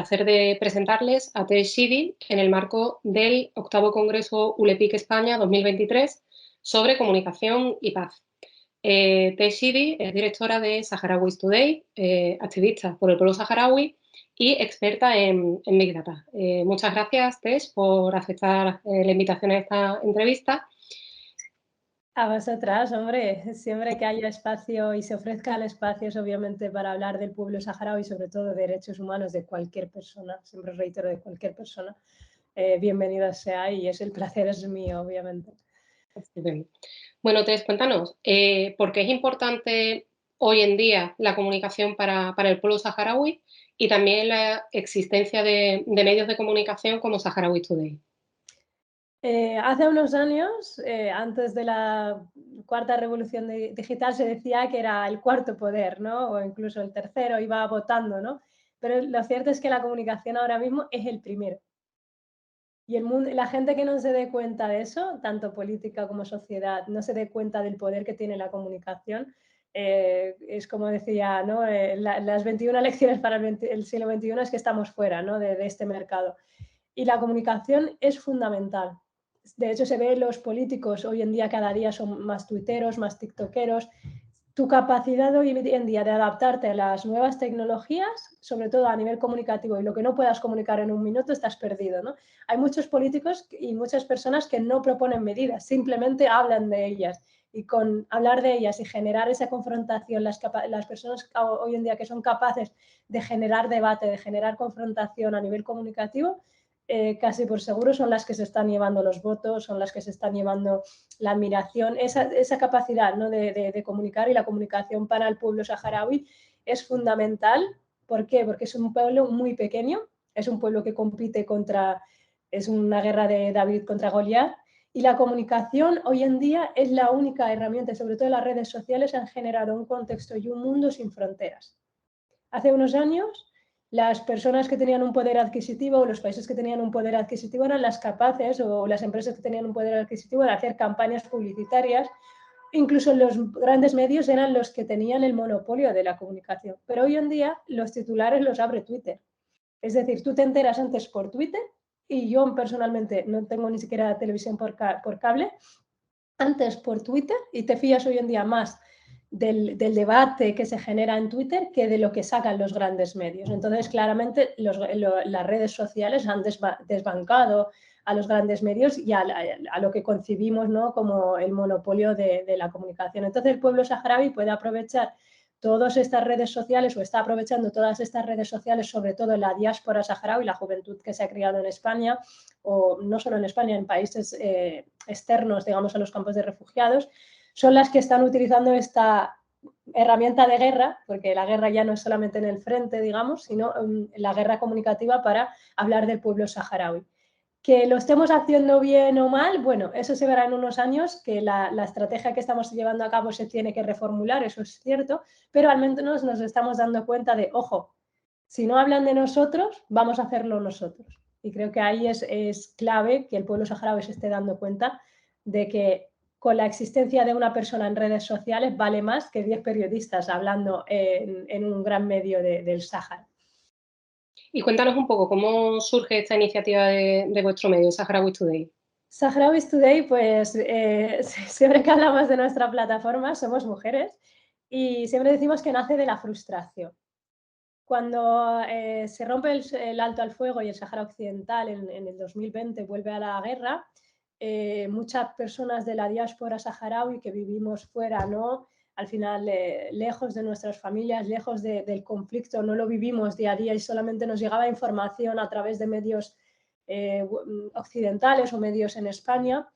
placer de presentarles a Tess Shidi en el marco del octavo Congreso ULEPIC España 2023 sobre comunicación y paz. Tess Shidi es directora de Saharawis Today, activista por el pueblo saharaui y experta en Big Data. Muchas gracias, Tess, por aceptar la invitación a esta entrevista. A vosotras, hombre, siempre que haya espacio y se ofrezcan espacios, obviamente, para hablar del pueblo saharaui y sobre todo de derechos humanos de cualquier persona, siempre reitero, de cualquier persona, bienvenida sea y el placer es mío, obviamente. Estupendo. Bueno, Tess, cuéntanos, ¿por qué es importante hoy en día la comunicación para el pueblo saharaui y también la existencia de medios de comunicación como Saharaui Today? Hace unos años, antes de la cuarta revolución digital, se decía que era el cuarto poder, ¿no? O incluso el tercero, iba votando, ¿no? Pero lo cierto es que la comunicación ahora mismo es el primero. Y el mundo, la gente que no se dé cuenta de eso, tanto política como sociedad, no se dé cuenta del poder que tiene la comunicación, es como decía, ¿no? Las 21 lecciones para el siglo XXI es que estamos fuera, ¿no? de este mercado. Y la comunicación es fundamental. De hecho, se ve los políticos hoy en día cada día son más tuiteros, más tiktokeros. Tu capacidad hoy en día de adaptarte a las nuevas tecnologías, sobre todo a nivel comunicativo, y lo que no puedas comunicar en un minuto, estás perdido, ¿no? Hay muchos políticos y muchas personas que no proponen medidas, simplemente hablan de ellas. Y con hablar de ellas y generar esa confrontación, las personas hoy en día que son capaces de generar debate, de generar confrontación a nivel comunicativo, casi por seguro son las que se están llevando los votos, son las que se están llevando la admiración, esa capacidad, ¿no? de comunicar, y la comunicación para el pueblo saharaui es fundamental. ¿Por qué? Porque es un pueblo muy pequeño, es un pueblo que compite es una guerra de David contra Goliat, y la comunicación hoy en día es la única herramienta, sobre todo las redes sociales han generado un contexto y un mundo sin fronteras. Hace unos años, las personas que tenían un poder adquisitivo o los países que tenían un poder adquisitivo eran las capaces, o las empresas que tenían un poder adquisitivo, de hacer campañas publicitarias. Incluso los grandes medios eran los que tenían el monopolio de la comunicación. Pero hoy en día los titulares los abre Twitter. Es decir, tú te enteras antes por Twitter, y yo personalmente no tengo ni siquiera televisión por cable, antes por Twitter, y te fías hoy en día más del debate que se genera en Twitter que de lo que sacan los grandes medios. Entonces, claramente, las redes sociales han desbancado a los grandes medios y a lo que concibimos, ¿no? como el monopolio de la comunicación. Entonces, el pueblo saharaui puede aprovechar todas estas redes sociales, o está aprovechando todas estas redes sociales, sobre todo en la diáspora saharaui, la juventud que se ha criado en España, o no solo en España, en países externos, digamos, a los campos de refugiados, son las que están utilizando esta herramienta de guerra, porque la guerra ya no es solamente en el frente, digamos, sino la guerra comunicativa para hablar del pueblo saharaui. Que lo estemos haciendo bien o mal, bueno, eso se verá en unos años, que la estrategia que estamos llevando a cabo se tiene que reformular, eso es cierto, pero al menos nos estamos dando cuenta de, ojo, si no hablan de nosotros, vamos a hacerlo nosotros. Y creo que ahí es clave que el pueblo saharaui se esté dando cuenta de que con la existencia de una persona en redes sociales vale más que 10 periodistas hablando en un gran medio del Sáhara. Y cuéntanos un poco cómo surge esta iniciativa de vuestro medio, Saharaui Today. Sahrawis Today, pues siempre que hablamos de nuestra plataforma somos mujeres y siempre decimos que nace de la frustración. Cuando se rompe el alto al fuego y el Sáhara Occidental en el 2020 vuelve a la guerra, muchas personas de la diáspora saharaui que vivimos fuera, ¿no? Al final, lejos de nuestras familias, lejos del conflicto, no lo vivimos día a día y solamente nos llegaba información a través de medios occidentales o medios en España,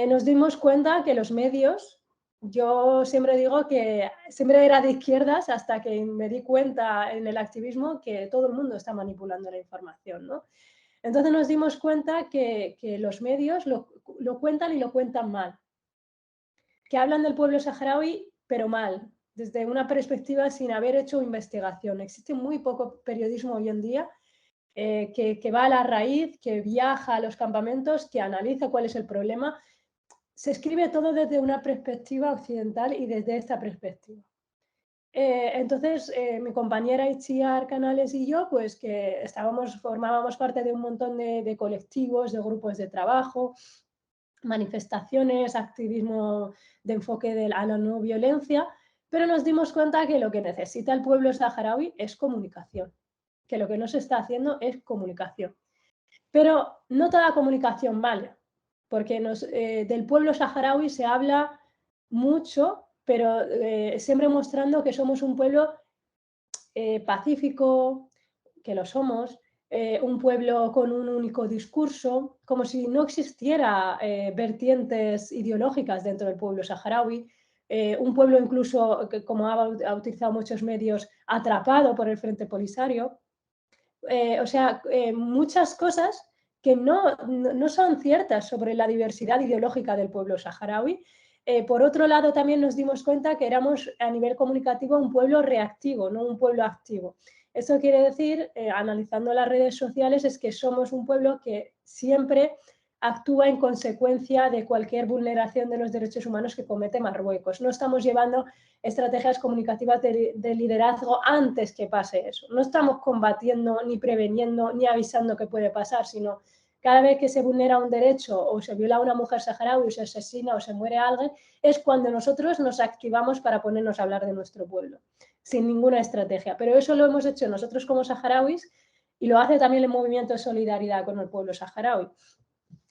nos dimos cuenta que los medios, yo siempre digo que siempre era de izquierdas hasta que me di cuenta en el activismo que todo el mundo está manipulando la información, ¿no? Entonces nos dimos cuenta que los medios lo cuentan y lo cuentan mal, que hablan del pueblo saharaui, pero mal, desde una perspectiva sin haber hecho investigación. Existe muy poco periodismo hoy en día que va a la raíz, que viaja a los campamentos, que analiza cuál es el problema. Se escribe todo desde una perspectiva occidental y desde esta perspectiva. Entonces, mi compañera Itziar Canales y yo, pues que formábamos parte de un montón de colectivos, de grupos de trabajo, manifestaciones, activismo de enfoque a la no violencia, pero nos dimos cuenta que lo que necesita el pueblo saharaui es comunicación, que lo que no se está haciendo es comunicación. Pero no toda comunicación vale, porque del pueblo saharaui se habla mucho, pero siempre mostrando que somos un pueblo pacífico, que lo somos, un pueblo con un único discurso, como si no existiera vertientes ideológicas dentro del pueblo saharaui, un pueblo incluso, que, como ha utilizado muchos medios, atrapado por el Frente Polisario. O sea, muchas cosas que no son ciertas sobre la diversidad ideológica del pueblo saharaui. Por otro lado, también nos dimos cuenta que éramos a nivel comunicativo un pueblo reactivo, no un pueblo activo. Esto quiere decir, analizando las redes sociales, es que somos un pueblo que siempre actúa en consecuencia de cualquier vulneración de los derechos humanos que comete Marruecos. No estamos llevando estrategias comunicativas de liderazgo antes que pase eso. No estamos combatiendo, ni preveniendo, ni avisando que puede pasar, sino cada vez que se vulnera un derecho o se viola a una mujer saharaui o se asesina o se muere alguien, es cuando nosotros nos activamos para ponernos a hablar de nuestro pueblo, sin ninguna estrategia. Pero eso lo hemos hecho nosotros como saharauis y lo hace también el movimiento de solidaridad con el pueblo saharaui.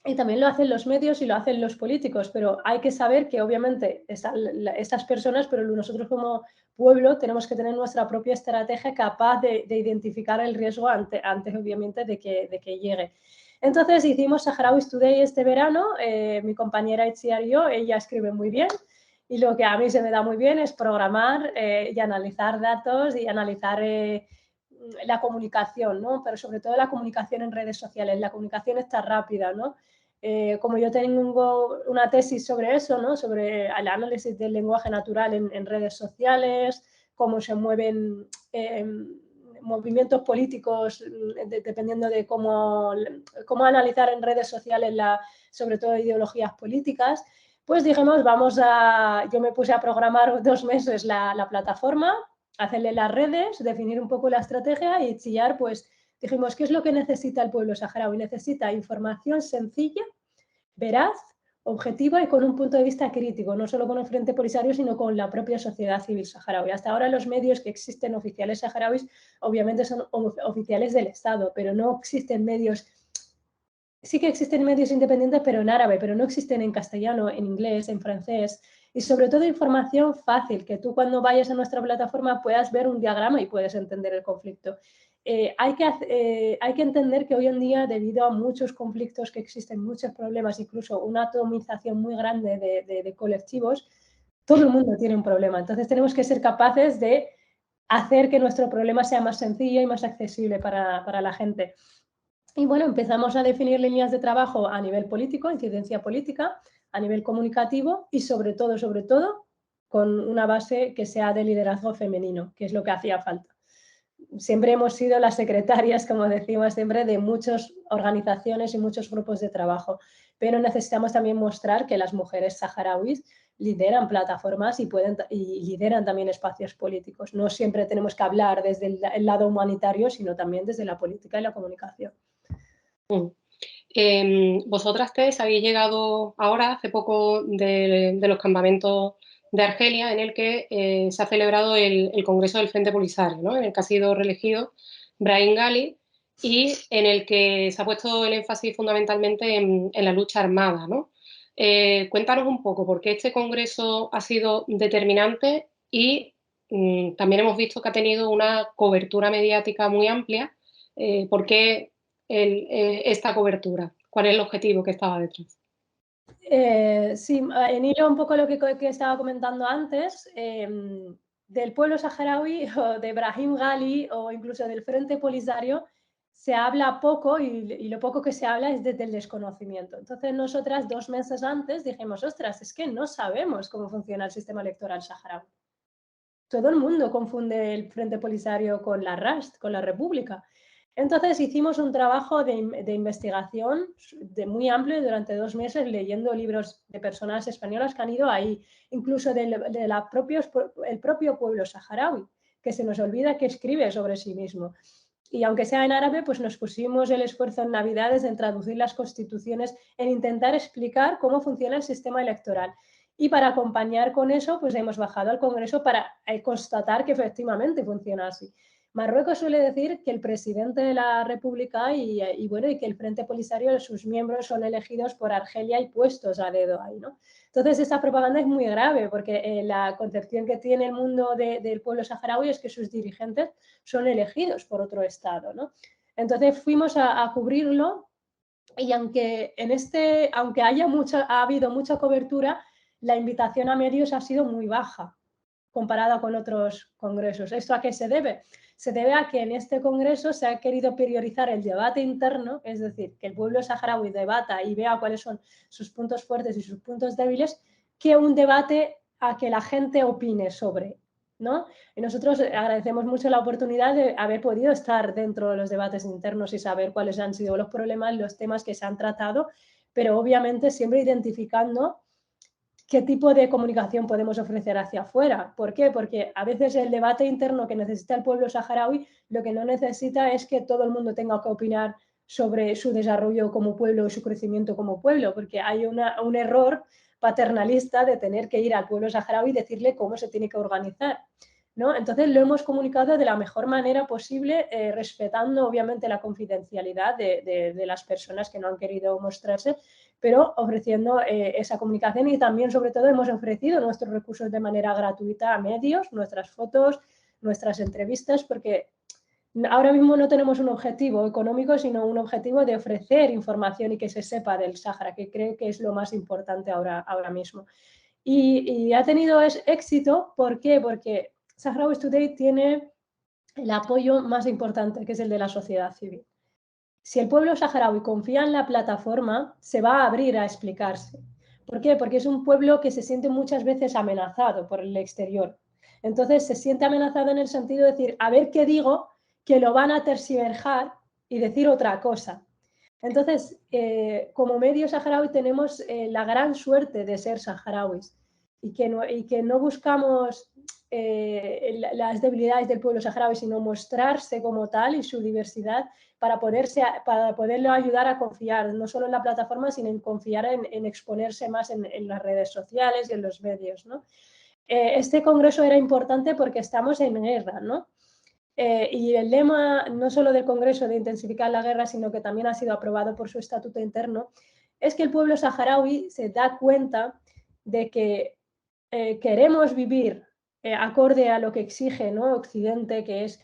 Y también lo hacen los medios y lo hacen los políticos, pero hay que saber que obviamente estas personas, pero nosotros como pueblo tenemos que tener nuestra propia estrategia capaz de identificar el riesgo antes obviamente de que llegue. Entonces hicimos Saharaui Today este verano, mi compañera Itziar y yo, ella escribe muy bien y lo que a mí se me da muy bien es programar y analizar datos y analizar la comunicación, ¿no? Pero sobre todo la comunicación en redes sociales, la comunicación está rápida, ¿no? Como yo tengo una tesis sobre eso, ¿no? Sobre el análisis del lenguaje natural en redes sociales, cómo se mueven movimientos políticos dependiendo de cómo analizar en redes sociales, sobre todo ideologías políticas, pues dijimos, yo me puse a programar 2 meses la plataforma, hacerle las redes, definir un poco la estrategia y chillar, pues dijimos, ¿qué es lo que necesita el pueblo saharaui? Necesita información sencilla, veraz, objetiva y con un punto de vista crítico, no solo con el Frente Polisario, sino con la propia sociedad civil saharaui. Hasta ahora los medios que existen oficiales saharauis obviamente son oficiales del Estado, pero no existen medios, sí que existen medios independientes, pero en árabe, pero no existen en castellano, en inglés, en francés, y sobre todo información fácil, que tú cuando vayas a nuestra plataforma puedas ver un diagrama y puedes entender el conflicto. Hay que entender que hoy en día, debido a muchos conflictos que existen, muchos problemas, incluso una atomización muy grande de colectivos, todo el mundo tiene un problema. Entonces tenemos que ser capaces de hacer que nuestro problema sea más sencillo y más accesible para la gente. Y bueno, empezamos a definir líneas de trabajo a nivel político, incidencia política, a nivel comunicativo y sobre todo, con una base que sea de liderazgo femenino, que es lo que hacía falta. Siempre hemos sido las secretarias, como decimos siempre, de muchas organizaciones y muchos grupos de trabajo, pero necesitamos también mostrar que las mujeres saharauis lideran plataformas y lideran también espacios políticos. No siempre tenemos que hablar desde el lado humanitario, sino también desde la política y la comunicación. Vosotras tres habéis llegado ahora, hace poco, de los campamentos de Argelia, en el que se ha celebrado el Congreso del Frente Polisario, ¿no? En el que ha sido reelegido Brahim Ghali y en el que se ha puesto el énfasis fundamentalmente en la lucha armada, ¿no? Cuéntanos un poco por qué este congreso ha sido determinante y también hemos visto que ha tenido una cobertura mediática muy amplia. ¿Por qué esta cobertura? ¿Cuál es el objetivo que estaba detrás? Sí, en hilo un poco lo que estaba comentando antes, del pueblo saharaui o de Brahim Ghali o incluso del Frente Polisario se habla poco y lo poco que se habla es desde el desconocimiento. Entonces nosotras 2 meses antes dijimos, ostras, es que no sabemos cómo funciona el sistema electoral saharaui. Todo el mundo confunde el Frente Polisario con la RAST, con la República. Entonces hicimos un trabajo de investigación muy amplio durante 2 meses leyendo libros de personas españolas que han ido ahí, incluso el propio pueblo saharaui, que se nos olvida que escribe sobre sí mismo. Y aunque sea en árabe, pues nos pusimos el esfuerzo en Navidades en traducir las constituciones, en intentar explicar cómo funciona el sistema electoral. Y para acompañar con eso, pues hemos bajado al Congreso para constatar que efectivamente funciona así. Marruecos suele decir que el presidente de la República bueno, y que el Frente Polisario, sus miembros son elegidos por Argelia y puestos a dedo ahí, ¿no? Entonces, esta propaganda es muy grave porque la concepción que tiene el mundo del pueblo saharaui es que sus dirigentes son elegidos por otro Estado, ¿no? Entonces, fuimos a cubrirlo y aunque ha habido mucha cobertura, la invitación a medios ha sido muy baja comparada con otros congresos. ¿Esto a qué se debe? Se debe a que en este congreso se ha querido priorizar el debate interno, es decir, que el pueblo saharaui debata y vea cuáles son sus puntos fuertes y sus puntos débiles, que un debate a que la gente opine sobre, ¿no? Y nosotros agradecemos mucho la oportunidad de haber podido estar dentro de los debates internos y saber cuáles han sido los problemas, los temas que se han tratado, pero obviamente siempre identificando qué tipo de comunicación podemos ofrecer hacia afuera. ¿Por qué? Porque a veces el debate interno que necesita el pueblo saharaui lo que no necesita es que todo el mundo tenga que opinar sobre su desarrollo como pueblo y su crecimiento como pueblo, porque hay un error paternalista de tener que ir al pueblo saharaui y decirle cómo se tiene que organizar, ¿no? Entonces lo hemos comunicado de la mejor manera posible, respetando obviamente la confidencialidad de las personas que no han querido mostrarse, pero ofreciendo esa comunicación y también, sobre todo, hemos ofrecido nuestros recursos de manera gratuita a medios, nuestras fotos, nuestras entrevistas, porque ahora mismo no tenemos un objetivo económico, sino un objetivo de ofrecer información y que se sepa del Sáhara, que creo que es lo más importante ahora mismo. Y ha tenido éxito, ¿por qué? Porque Sahrawi Today tiene el apoyo más importante, que es el de la sociedad civil. Si el pueblo saharaui confía en la plataforma, se va a abrir a explicarse. ¿Por qué? Porque es un pueblo que se siente muchas veces amenazado por el exterior. Entonces se siente amenazado en el sentido de decir, a ver qué digo, que lo van a tergiversar y decir otra cosa. Entonces, como medio saharaui tenemos la gran suerte de ser saharauis y que no buscamos las debilidades del pueblo saharaui, sino mostrarse como tal y su diversidad para poderlo ayudar a confiar, no solo en la plataforma, sino en confiar en exponerse más en las redes sociales y en los medios, ¿no? Este congreso era importante porque estamos en guerra, ¿no? Y el lema, no solo del Congreso de intensificar la guerra, sino que también ha sido aprobado por su estatuto interno, es que el pueblo saharaui se da cuenta de que queremos vivir acorde a lo que exige, ¿no? Occidente, que es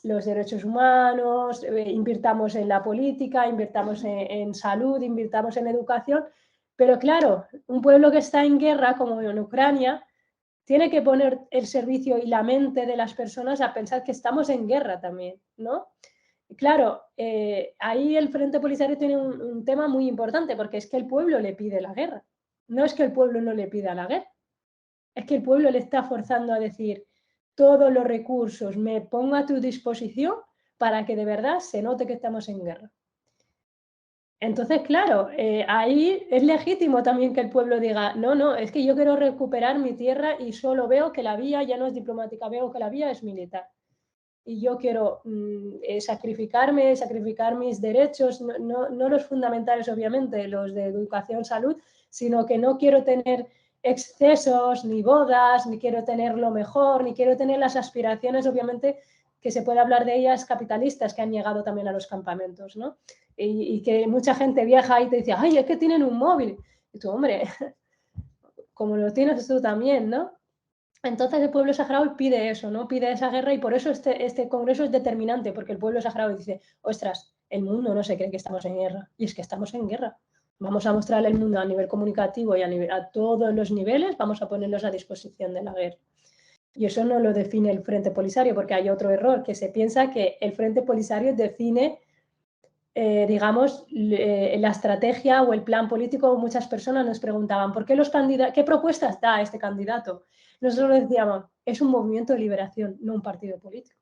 los derechos humanos, invirtamos en la política, invirtamos en salud, invirtamos en educación, pero claro, un pueblo que está en guerra, como en Ucrania, tiene que poner el servicio y la mente de las personas a pensar que estamos en guerra también, ¿no? Claro, ahí el Frente Polisario tiene un tema muy importante, porque es que el pueblo le pide la guerra. No es que el pueblo no le pida la guerra, es que el pueblo le está forzando a decir todos los recursos me pongo a tu disposición para que de verdad se note que estamos en guerra. Entonces, claro, ahí es legítimo también que el pueblo diga, no, no, es que yo quiero recuperar mi tierra y solo veo que la vía ya no es diplomática, veo que la vía es militar. Y yo quiero sacrificar mis derechos, no los fundamentales, obviamente, los de educación, salud, sino que no quiero tener excesos, ni bodas, ni quiero tener lo mejor, ni quiero tener las aspiraciones, obviamente, que se puede hablar de ellas capitalistas que han llegado también a los campamentos, ¿no? Y que mucha gente viaja y te dice, ay, es que tienen un móvil. Y tú, hombre, como lo tienes tú también, ¿no? Entonces el pueblo saharaui pide eso, ¿no? Pide esa guerra y por eso este congreso es determinante, porque el pueblo saharaui dice, ostras, el mundo no se cree que estamos en guerra, y es que estamos en guerra. Vamos a mostrarle al mundo a nivel comunicativo y a todos los niveles, vamos a ponerlos a disposición de la guerra. Y eso no lo define el Frente Polisario, porque hay otro error, que se piensa que el Frente Polisario define digamos, la estrategia o el plan político. Muchas personas nos preguntaban, ¿por qué qué propuestas da este candidato? Nosotros decíamos, es un movimiento de liberación, no un partido político.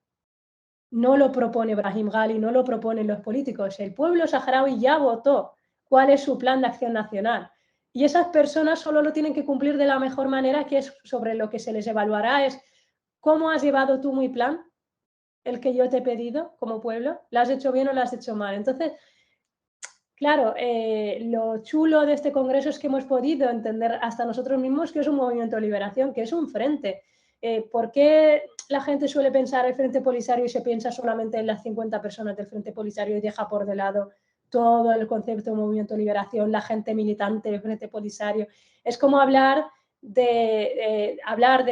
no lo propone Brahim Ghali, no lo proponen los políticos. El pueblo saharaui ya votó cuál es su plan de acción nacional. Y esas personas solo lo tienen que cumplir de la mejor manera, que es sobre lo que se les evaluará, es cómo has llevado tú mi plan, el que yo te he pedido como pueblo, ¿lo has hecho bien o lo has hecho mal? Entonces, claro, lo chulo de este congreso es que hemos podido entender hasta nosotros mismos que es un movimiento de liberación, que es un frente. ¿Por qué la gente suele pensar el Frente Polisario y se piensa solamente en las 50 personas del Frente Polisario y deja por de lado todo el concepto de movimiento de liberación, la gente militante del Frente Polisario? Es como hablar de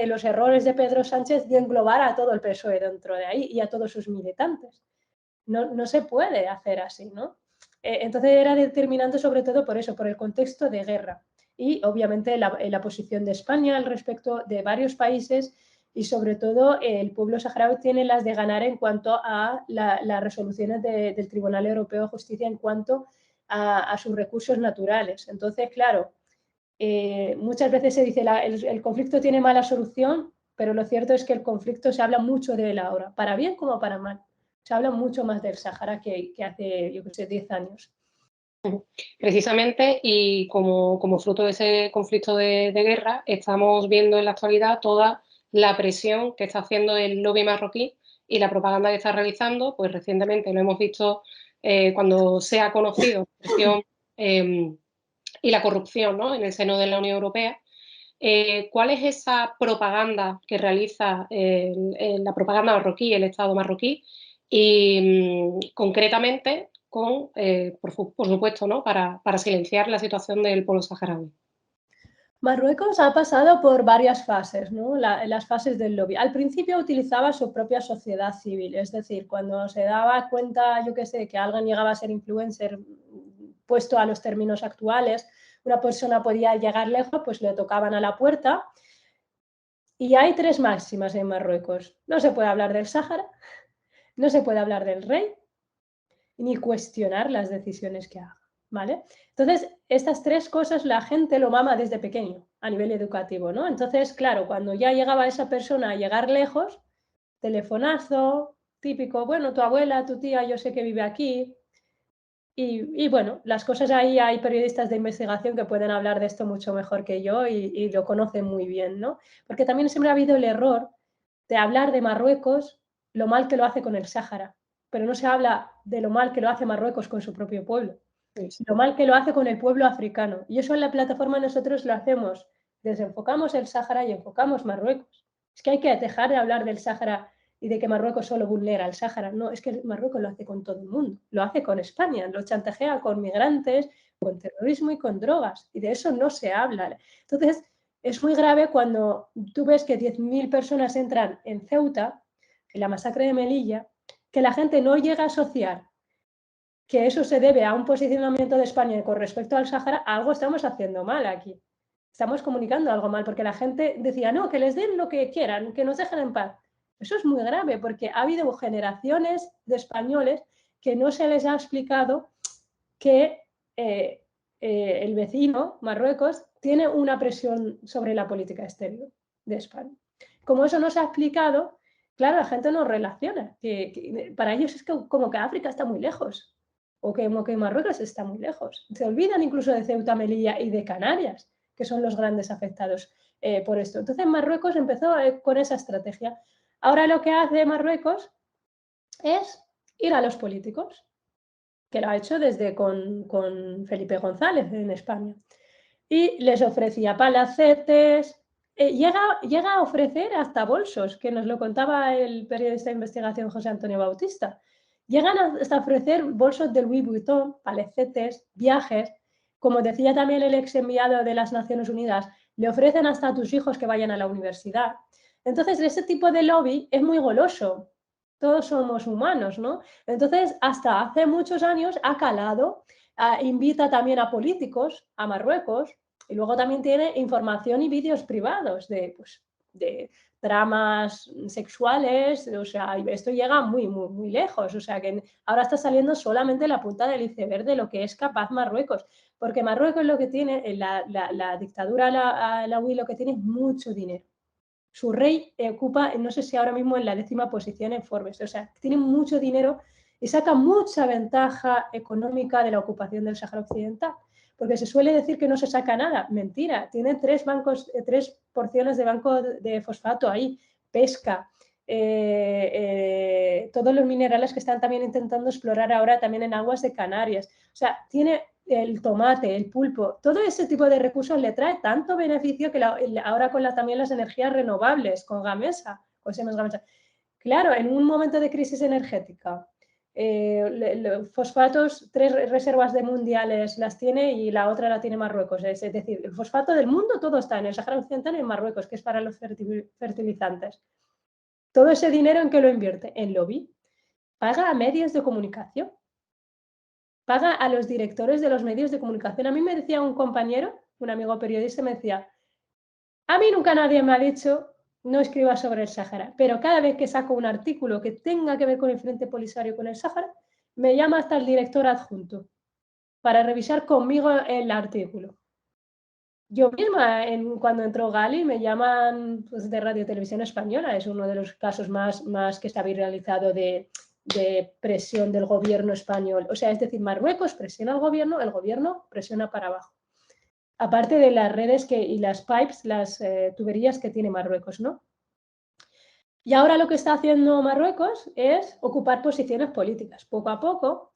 los errores de Pedro Sánchez y englobar a todo el PSOE dentro de ahí y a todos sus militantes. No, no se puede hacer así, ¿no? Entonces era determinante sobre todo por eso, por el contexto de guerra y obviamente la posición de España al respecto de varios países y sobre todo el pueblo saharaui tiene las de ganar en cuanto a las resoluciones del Tribunal Europeo de Justicia en cuanto a sus recursos naturales. Entonces, claro, muchas veces se dice el conflicto tiene mala solución, pero lo cierto es que el conflicto se habla mucho de él ahora, para bien como para mal. Se habla mucho más del Sahara que hace, yo que sé, 10 años. Precisamente, y como fruto de ese conflicto de guerra, estamos viendo en la actualidad toda la presión que está haciendo el lobby marroquí y la propaganda que está realizando. Pues recientemente lo hemos visto cuando se ha conocido la presión y la corrupción, ¿no?, en el seno de la Unión Europea. ¿Cuál es esa propaganda que realiza la propaganda marroquí, el Estado marroquí? Y concretamente, por supuesto, ¿no?, para silenciar la situación del pueblo saharaui. Marruecos ha pasado por varias fases, ¿no? Las fases del lobby. Al principio utilizaba su propia sociedad civil, es decir, cuando se daba cuenta, yo qué sé, que alguien llegaba a ser influencer puesto a los términos actuales, una persona podía llegar lejos, pues le tocaban a la puerta. Y hay tres máximas en Marruecos. No se puede hablar del Sáhara, no se puede hablar del rey, ni cuestionar las decisiones que haga, ¿vale? Entonces, estas tres cosas la gente lo mama desde pequeño, a nivel educativo, ¿no? Entonces, claro, cuando ya llegaba esa persona a llegar lejos, telefonazo, típico, bueno, tu abuela, tu tía, yo sé que vive aquí. Y bueno, las cosas ahí, hay periodistas de investigación que pueden hablar de esto mucho mejor que yo y lo conocen muy bien, ¿no? Porque también siempre ha habido el error de hablar de Marruecos lo mal que lo hace con el Sáhara, pero no se habla de lo mal que lo hace Marruecos con su propio pueblo, Sí. lo mal que lo hace con el pueblo africano. Y eso en la plataforma nosotros lo hacemos, desenfocamos el Sáhara y enfocamos Marruecos. Es que hay que dejar de hablar del Sáhara y de que Marruecos solo vulnera el Sáhara. No, es que Marruecos lo hace con todo el mundo, lo hace con España, lo chantajea con migrantes, con terrorismo y con drogas, y de eso no se habla. Entonces, es muy grave cuando tú ves que 10.000 personas entran en Ceuta, en la masacre de Melilla, que la gente no llega a asociar que eso se debe a un posicionamiento de España con respecto al Sáhara. Algo estamos haciendo mal aquí. Estamos comunicando algo mal, porque la gente decía, no, que les den lo que quieran, que nos dejen en paz. Eso es muy grave, porque ha habido generaciones de españoles que no se les ha explicado que el vecino, Marruecos, tiene una presión sobre la política exterior de España. Como eso no se ha explicado, claro, la gente no relaciona. Para ellos es como que África está muy lejos o que Marruecos está muy lejos. Se olvidan incluso de Ceuta, Melilla y de Canarias, que son los grandes afectados por esto. Entonces Marruecos empezó con esa estrategia. Ahora lo que hace Marruecos es ir a los políticos, que lo ha hecho desde con Felipe González en España. Y les ofrecía palacetes, llega a ofrecer hasta bolsos, que nos lo contaba el periodista de investigación José Antonio Bautista. Llegan hasta ofrecer bolsos de Louis Vuitton, palacetes, viajes. Como decía también el ex enviado de las Naciones Unidas, le ofrecen hasta a tus hijos que vayan a la universidad. Entonces, ese tipo de lobby es muy goloso. Todos somos humanos, ¿no? Entonces, hasta hace muchos años ha calado, invita también a políticos a Marruecos y luego también tiene información y vídeos privados pues, de dramas sexuales, o sea, esto llega muy, muy, muy lejos, o sea, que ahora está saliendo solamente la punta del iceberg de lo que es capaz Marruecos, porque Marruecos lo que tiene, la dictadura, la UI lo que tiene es mucho dinero. su rey ocupa, no sé si ahora mismo en la 10ª posición en Forbes, o sea, tiene mucho dinero y saca mucha ventaja económica de la ocupación del Sáhara Occidental, porque se suele decir que no se saca nada, mentira, tiene 3 porciones de banco de fosfato ahí, pesca, todos los minerales que están también intentando explorar ahora también en aguas de Canarias, o sea, tiene el tomate, el pulpo, todo ese tipo de recursos le trae tanto beneficio que ahora con también las energías renovables, con Gamesa, con Siemens Gamesa. Claro, en un momento de crisis energética, fosfatos, 3 reservas de mundiales las tiene y la otra la tiene Marruecos. Es decir, el fosfato del mundo todo está en el Sáhara Occidental y en Marruecos, que es para los fertilizantes. Todo ese dinero, ¿en qué lo invierte? En lobby. Paga a medios de comunicación. Paga a los directores de los medios de comunicación. A mí me decía un compañero, un amigo periodista, me decía, a mí nunca nadie me ha dicho no escriba sobre el Sáhara, pero cada vez que saco un artículo que tenga que ver con el Frente Polisario con el Sáhara, me llama hasta el director adjunto para revisar conmigo el artículo. Yo misma, cuando entró Gali, me llaman pues, de Radio Televisión Española, es uno de los casos más que se ha viralizado de presión del gobierno español. O sea, es decir, Marruecos presiona al gobierno, el gobierno presiona para abajo. Aparte de las redes y las pipes, las tuberías que tiene Marruecos, ¿no? Y ahora lo que está haciendo Marruecos es ocupar posiciones políticas, poco a poco,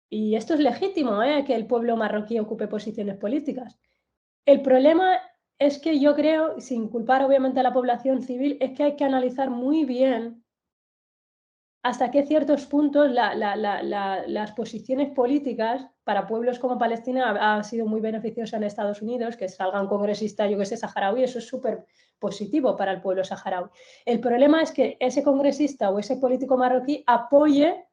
y esto es legítimo, que el pueblo marroquí ocupe posiciones políticas. El problema es que yo creo, sin culpar obviamente a la población civil, es que hay que analizar muy bien hasta qué ciertos puntos las posiciones políticas para pueblos como Palestina ha sido muy beneficiosa en Estados Unidos, que salga un congresista, yo que sé, saharaui, eso es súper positivo para el pueblo saharaui. El problema es que ese congresista o ese político marroquí apoye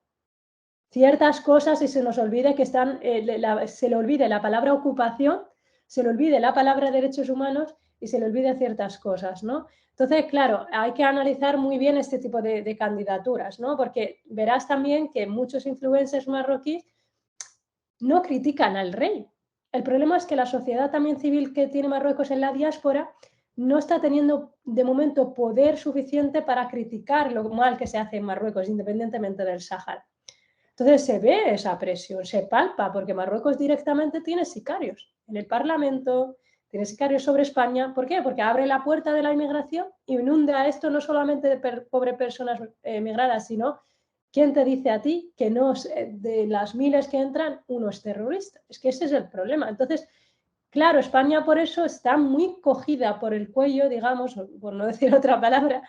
ciertas cosas y se nos olvide que se le olvide la palabra ocupación, se le olvide la palabra derechos humanos y se le olvide ciertas cosas, ¿no? Entonces, claro, hay que analizar muy bien este tipo de candidaturas, ¿no? Porque verás también que muchos influencers marroquíes no critican al rey. El problema es que la sociedad también civil que tiene Marruecos en la diáspora no está teniendo de momento poder suficiente para criticar lo mal que se hace en Marruecos, independientemente del Sáhara. Entonces se ve esa presión, se palpa, porque Marruecos directamente tiene sicarios en el Parlamento, tiene sicarios sobre España. ¿Por qué? Porque abre la puerta de la inmigración y inunda esto no solamente de pobres personas migradas, sino ¿quién te dice a ti que no de las miles que entran uno es terrorista? Es que ese es el problema. Entonces, claro, España por eso está muy cogida por el cuello, digamos, por no decir otra palabra,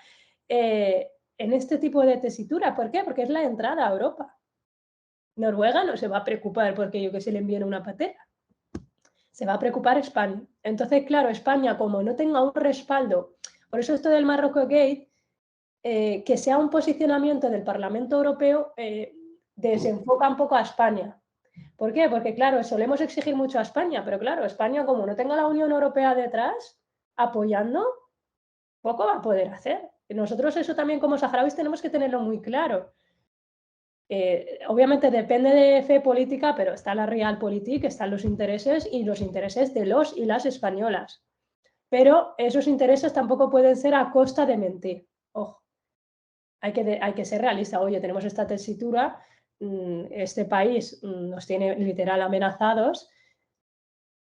en este tipo de tesitura. ¿Por qué? Porque es la entrada a Europa. Noruega no se va a preocupar porque yo que se le envíen una patera. Se va a preocupar España. Entonces, claro, España, como no tenga un respaldo, por eso esto del Marruecos Gate, que sea un posicionamiento del Parlamento Europeo, desenfoca un poco a España. ¿Por qué? Porque, claro, solemos exigir mucho a España, pero claro, España, como no tenga la Unión Europea detrás, apoyando, poco va a poder hacer. Y nosotros eso también como saharauis tenemos que tenerlo muy claro. Obviamente depende de fe política, pero está la realpolitik, están los intereses y los intereses de los y las españolas. Pero esos intereses tampoco pueden ser a costa de mentir. Ojo, hay que ser realista. Oye, tenemos esta tesitura, este país nos tiene literal amenazados,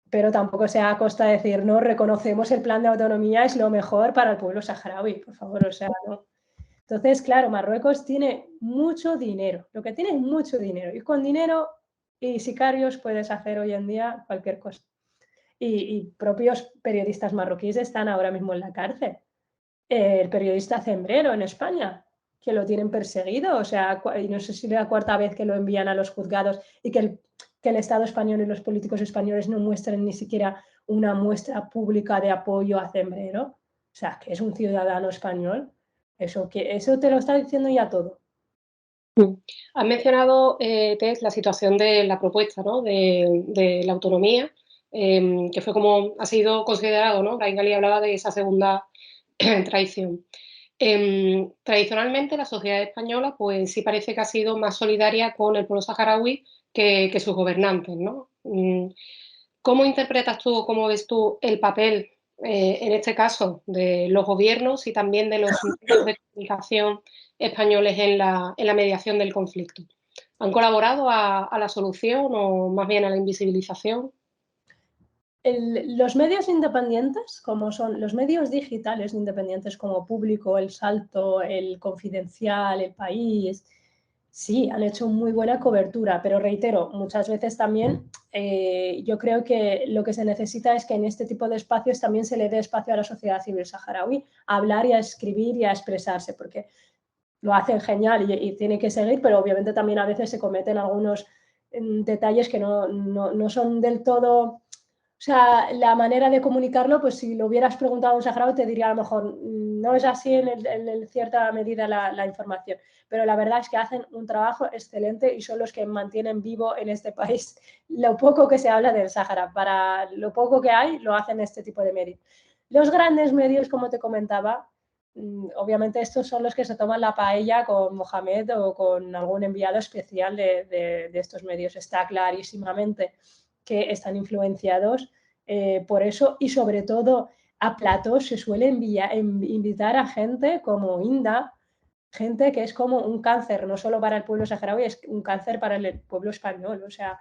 pero tampoco sea a costa de decir, no, reconocemos el plan de autonomía, es lo mejor para el pueblo saharaui, por favor, o sea, no. Entonces, claro, Marruecos tiene mucho dinero, lo que tiene es mucho dinero, y con dinero y sicarios puedes hacer hoy en día cualquier cosa. Y propios periodistas marroquíes están ahora mismo en la cárcel. El periodista Cembrero en España, que lo tienen perseguido, o sea, y no sé si es la 4ª vez que lo envían a los juzgados y que el Estado español y los políticos españoles no muestren ni siquiera una muestra pública de apoyo a Cembrero. O sea, que es un ciudadano español. Eso te lo está diciendo ya todo. Has mencionado, Tess, la situación de la propuesta, ¿no? de la autonomía, que fue como ha sido considerado, ¿no? Brahim Ghali hablaba de esa segunda traición. Tradicionalmente la sociedad española pues sí parece que ha sido más solidaria con el pueblo saharaui que sus gobernantes, ¿no? ¿Cómo interpretas tú, cómo ves tú el papel en este caso, de los gobiernos y también de los medios de comunicación españoles en la mediación del conflicto? ¿Han colaborado a la solución o más bien a la invisibilización? Los medios independientes, como son los medios digitales independientes como Público, El Salto, El Confidencial, El País, sí, han hecho muy buena cobertura, pero reitero, muchas veces también yo creo que lo que se necesita es que en este tipo de espacios también se le dé espacio a la sociedad civil saharaui a hablar y a escribir y a expresarse, porque lo hacen genial y tiene que seguir, pero obviamente también a veces se cometen algunos detalles que no son del todo. O sea, la manera de comunicarlo, pues si lo hubieras preguntado a un saharaui te diría a lo mejor no es así en cierta medida la información, pero la verdad es que hacen un trabajo excelente y son los que mantienen vivo en este país lo poco que se habla del Sáhara. Para lo poco que hay, lo hacen este tipo de medios. Los grandes medios, como te comentaba, obviamente estos son los que se toman la paella con Mohamed o con algún enviado especial de estos medios. Está clarísimamente que están influenciados por eso y sobre todo a platos se suele invitar a gente como Inda, gente que es como un cáncer, no solo para el pueblo saharaui, es un cáncer para el pueblo español. O sea,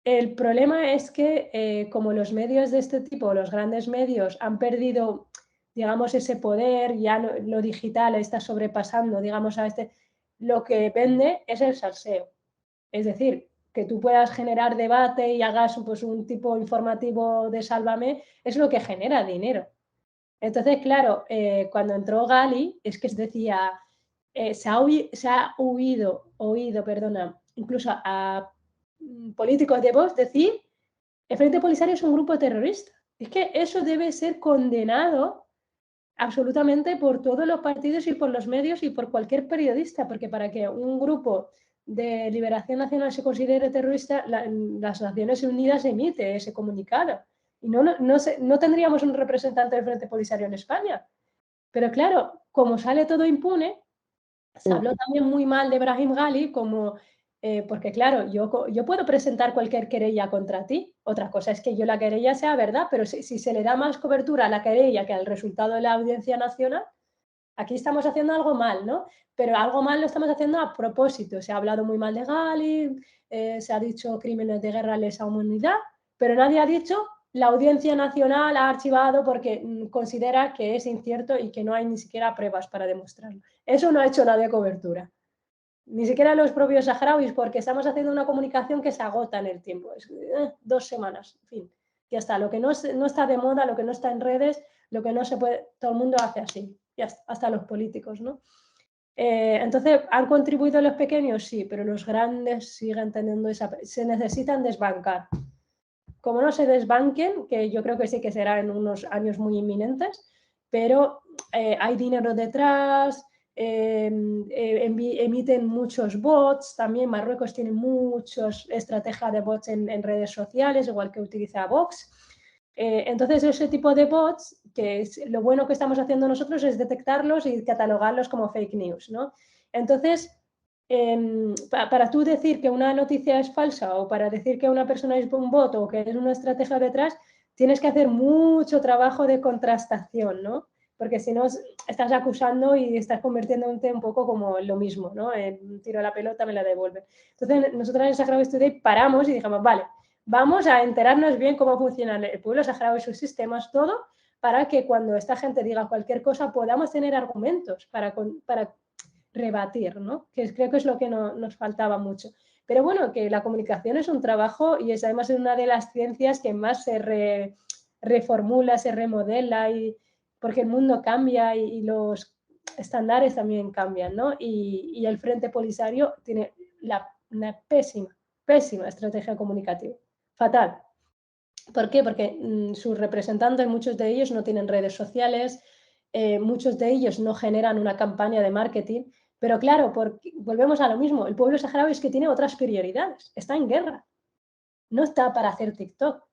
el problema es que como los medios de este tipo, los grandes medios, han perdido, digamos, ese poder, ya lo digital está sobrepasando, digamos, lo que vende es el salseo. Es decir, que tú puedas generar debate y hagas pues, un tipo informativo de Sálvame, es lo que genera dinero. Entonces, claro, cuando entró Gali, es que decía, se ha oído, perdona, incluso a políticos de Vox decir, el Frente Polisario es un grupo terrorista. Es que eso debe ser condenado absolutamente por todos los partidos y por los medios y por cualquier periodista, porque para que un grupo de liberación nacional se considere terrorista, las Naciones Unidas emite ese comunicado. Y no tendríamos un representante del Frente Polisario en España. Pero claro, como sale todo impune, se habló también muy mal de Brahim Gali, como, porque claro, yo puedo presentar cualquier querella contra ti. Otra cosa es que yo la querella sea verdad, pero si se le da más cobertura a la querella que al resultado de la Audiencia Nacional, aquí estamos haciendo algo mal, ¿no? Pero algo mal lo estamos haciendo a propósito. Se ha hablado muy mal de Gali, se ha dicho crímenes de guerra a lesa humanidad, pero nadie ha dicho la Audiencia Nacional ha archivado porque considera que es incierto y que no hay ni siquiera pruebas para demostrarlo. Eso no ha hecho nadie cobertura. Ni siquiera los propios saharauis, porque estamos haciendo una comunicación que se agota en el tiempo. Es 2 semanas, en fin. Ya está. Lo que no está de moda, lo que no está en redes, lo que no se puede, todo el mundo hace así. Ya está, hasta los políticos, ¿no? Entonces, ¿han contribuido los pequeños? Sí, pero los grandes siguen teniendo se necesitan desbancar. Como no se desbanquen, que yo creo que sí que será en unos años muy inminentes, pero hay dinero detrás, emiten muchos bots, también Marruecos tiene muchas estrategias de bots en redes sociales, igual que utiliza Vox. Entonces, ese tipo de bots, que es, lo bueno que estamos haciendo nosotros es detectarlos y catalogarlos como fake news, ¿no? Entonces, para tú decir que una noticia es falsa o para decir que una persona es un bot o que es una estrategia detrás, tienes que hacer mucho trabajo de contrastación, ¿no? Porque si no, estás acusando y estás convirtiéndote un poco como lo mismo, ¿no? Tiro la pelota, me la devuelve. Entonces, nosotros en Saharaui Today paramos y dijimos, vale, vamos a enterarnos bien cómo funciona el pueblo saharaui, sus sistemas, todo, para que cuando esta gente diga cualquier cosa podamos tener argumentos para rebatir, ¿no? Que creo que es lo que nos faltaba mucho. Pero bueno, que la comunicación es un trabajo y es además una de las ciencias que más se reformula, se remodela, porque el mundo cambia y los estándares también cambian, ¿no? Y el Frente Polisario tiene una pésima estrategia comunicativa. Fatal. ¿Por qué? Porque sus representantes, muchos de ellos no tienen redes sociales, muchos de ellos no generan una campaña de marketing, pero claro, volvemos a lo mismo, el pueblo saharaui es que tiene otras prioridades, está en guerra, no está para hacer TikTok.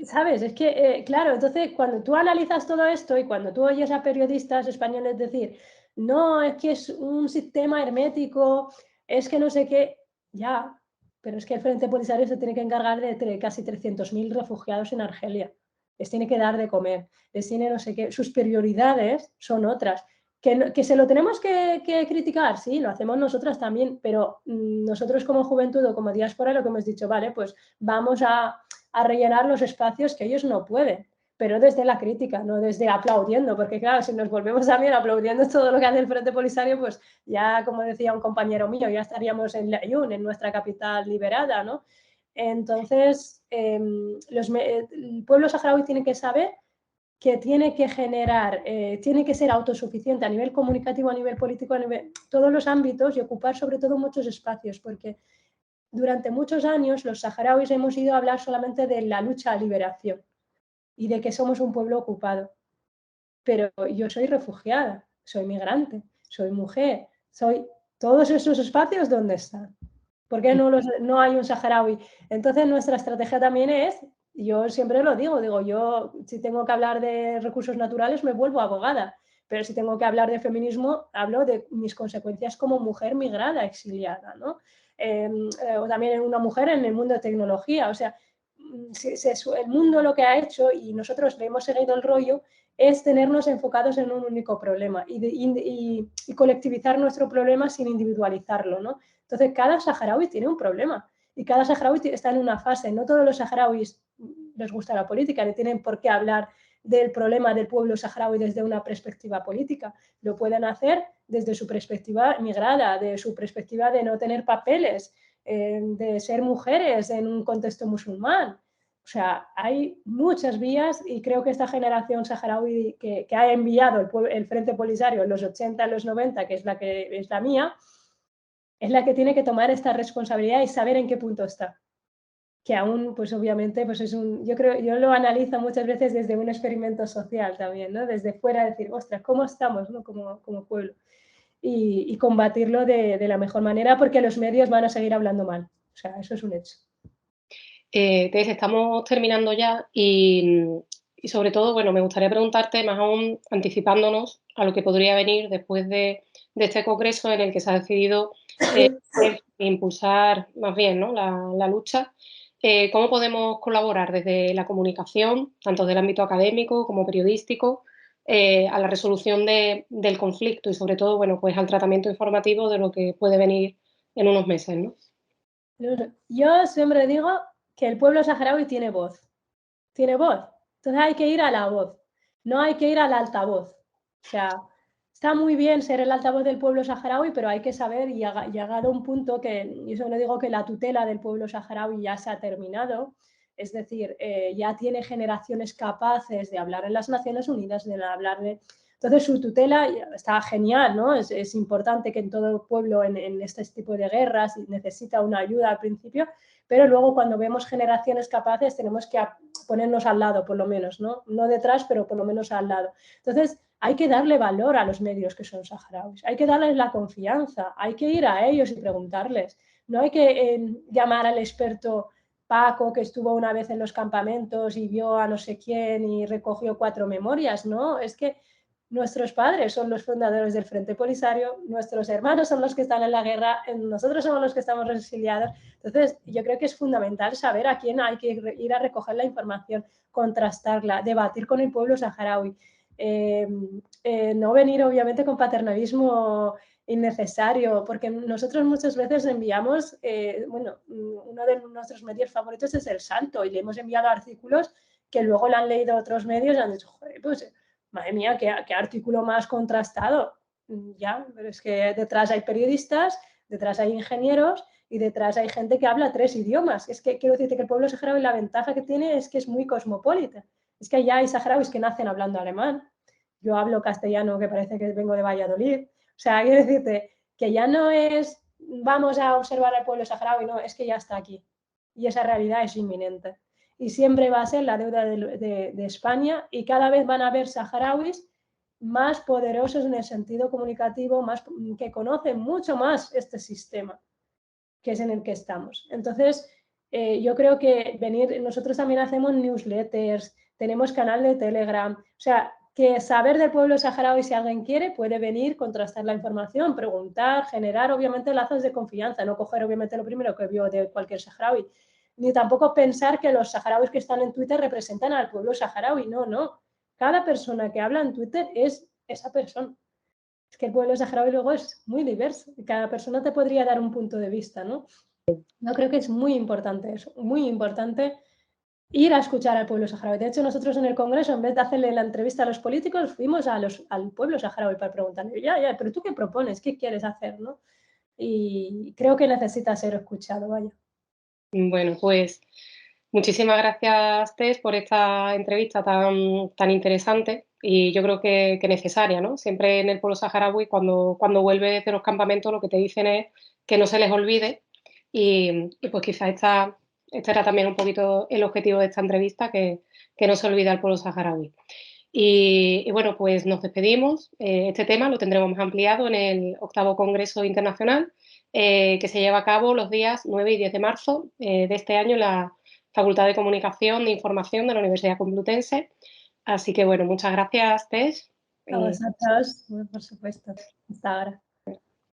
¿Sabes? Es que, claro, entonces cuando tú analizas todo esto y cuando tú oyes a periodistas españoles decir, no, es que es un sistema hermético, es que no sé qué, ya, pero es que el Frente Polisario se tiene que encargar de casi 300.000 refugiados en Argelia. les tiene que dar de comer, les tiene no sé qué, sus prioridades son otras. Que se lo tenemos que criticar, sí, lo hacemos nosotras también, pero nosotros como juventud o como diáspora lo que hemos dicho, vale, pues vamos a rellenar los espacios que ellos no pueden, pero desde la crítica, no desde aplaudiendo, porque claro, si nos volvemos también aplaudiendo todo lo que hace el Frente Polisario, pues ya, como decía un compañero mío, ya estaríamos en Laayoune, en nuestra capital liberada, ¿no? Entonces, el pueblo saharaui tiene que saber que tiene que generar, tiene que ser autosuficiente a nivel comunicativo, a nivel político, a nivel, todos los ámbitos y ocupar sobre todo muchos espacios, porque durante muchos años los saharauis hemos ido a hablar solamente de la lucha a liberación y de que somos un pueblo ocupado. Pero yo soy refugiada, soy migrante, soy mujer, soy todos esos espacios, ¿dónde están? ¿Por qué no hay un saharaui? Entonces nuestra estrategia también es, yo siempre lo digo, yo si tengo que hablar de recursos naturales me vuelvo abogada, pero si tengo que hablar de feminismo, hablo de mis consecuencias como mujer migrada, exiliada, ¿no? O también una mujer en el mundo de tecnología, o sea, el mundo lo que ha hecho, y nosotros le hemos seguido el rollo, es tenernos enfocados en un único problema y colectivizar nuestro problema sin individualizarlo, ¿no? Entonces, cada saharaui tiene un problema y cada saharaui está en una fase. No todos los saharauis les gusta la política, ni tienen por qué hablar del problema del pueblo saharaui desde una perspectiva política. Lo pueden hacer desde su perspectiva migrada, de su perspectiva de no tener papeles, de ser mujeres en un contexto musulmán. O sea, hay muchas vías y creo que esta generación saharaui que ha enviado el Frente Polisario en los 80, en los 90, que es la mía, es la que tiene que tomar esta responsabilidad y saber en qué punto está. Que aún, pues obviamente, pues yo lo analizo muchas veces desde un experimento social también, ¿no? Desde fuera decir, ostras, ¿cómo estamos, ¿no? como pueblo? Y combatirlo de la mejor manera porque los medios van a seguir hablando mal. O sea, eso es un hecho. Tess, estamos terminando ya y sobre todo, bueno, me gustaría preguntarte, más aún anticipándonos a lo que podría venir después de este congreso en el que se ha decidido impulsar más bien, ¿no? la lucha. ¿Cómo podemos colaborar desde la comunicación, tanto del ámbito académico como periodístico, a la resolución del conflicto y sobre todo, bueno, pues al tratamiento informativo de lo que puede venir en unos meses, ¿no? Yo siempre digo que el pueblo saharaui tiene voz. Tiene voz. Entonces hay que ir a la voz. No hay que ir al altavoz. O sea, está muy bien ser el altavoz del pueblo saharaui, pero hay que saber, y ha llegado a un punto que, yo solo digo que la tutela del pueblo saharaui ya se ha terminado. Es decir, ya tiene generaciones capaces de hablar en las Naciones Unidas, de hablar de... Entonces su tutela está genial, ¿no? Es importante que en todo el pueblo en este tipo de guerras necesita una ayuda al principio, pero luego cuando vemos generaciones capaces tenemos que ponernos al lado, por lo menos, ¿no? No detrás, pero por lo menos al lado. Entonces hay que darle valor a los medios que son saharauis, hay que darles la confianza, hay que ir a ellos y preguntarles. No hay que llamar al experto Paco que estuvo una vez en los campamentos y vio a no sé quién y recogió 4 memorias, ¿no? Es que nuestros padres son los fundadores del Frente Polisario, nuestros hermanos son los que están en la guerra, nosotros somos los que estamos exiliados. Entonces, yo creo que es fundamental saber a quién hay que ir a recoger la información, contrastarla, debatir con el pueblo saharaui. No venir, obviamente, con paternalismo innecesario, porque nosotros muchas veces enviamos, bueno, uno de nuestros medios favoritos es El Salto y le hemos enviado artículos que luego le han leído otros medios y han dicho, joder, pues madre mía, qué artículo más contrastado. Ya, pero es que detrás hay periodistas, detrás hay ingenieros y detrás hay gente que habla 3 idiomas. Es que quiero decirte que el pueblo saharaui la ventaja que tiene es que es muy cosmopolita. Es que allá hay saharauis que nacen hablando alemán. Yo hablo castellano, que parece que vengo de Valladolid. O sea, quiero decirte que ya no es vamos a observar al pueblo saharaui, no, es que ya está aquí. Y esa realidad es inminente. Y siempre va a ser la deuda de España y cada vez van a haber saharauis más poderosos en el sentido comunicativo, que conocen mucho más este sistema que es en el que estamos. Entonces, yo creo que nosotros también hacemos newsletters, tenemos canal de Telegram, o sea, que saber del pueblo saharaui, si alguien quiere, puede venir, contrastar la información, preguntar, generar obviamente lazos de confianza, no coger obviamente lo primero que vio de cualquier saharaui. ni tampoco pensar que los saharauis que están en Twitter representan al pueblo saharaui. No, no. Cada persona que habla en Twitter es esa persona. Es que el pueblo saharaui luego es muy diverso y cada persona te podría dar un punto de vista, ¿no? Yo creo que es muy importante eso, muy importante ir a escuchar al pueblo saharaui. De hecho, nosotros en el Congreso, en vez de hacerle la entrevista a los políticos, fuimos al pueblo saharaui para preguntarle, ya, pero ¿tú qué propones? ¿Qué quieres hacer? ¿No? Y creo que necesita ser escuchado, vaya. Bueno, pues muchísimas gracias, Tess, por esta entrevista tan interesante y yo creo que necesaria, ¿no? Siempre en el pueblo saharaui, cuando vuelves de los campamentos, lo que te dicen es que no se les olvide y pues quizás este era también un poquito el objetivo de esta entrevista, que no se olvide al pueblo saharaui. Y bueno, pues nos despedimos. Este tema lo tendremos más ampliado en el 8º Congreso Internacional, que se lleva a cabo los días 9 y 10 de marzo de este año en la Facultad de Comunicación e Información de la Universidad Complutense. Así que bueno, muchas gracias, Tess. A vosotros, por supuesto. Hasta ahora.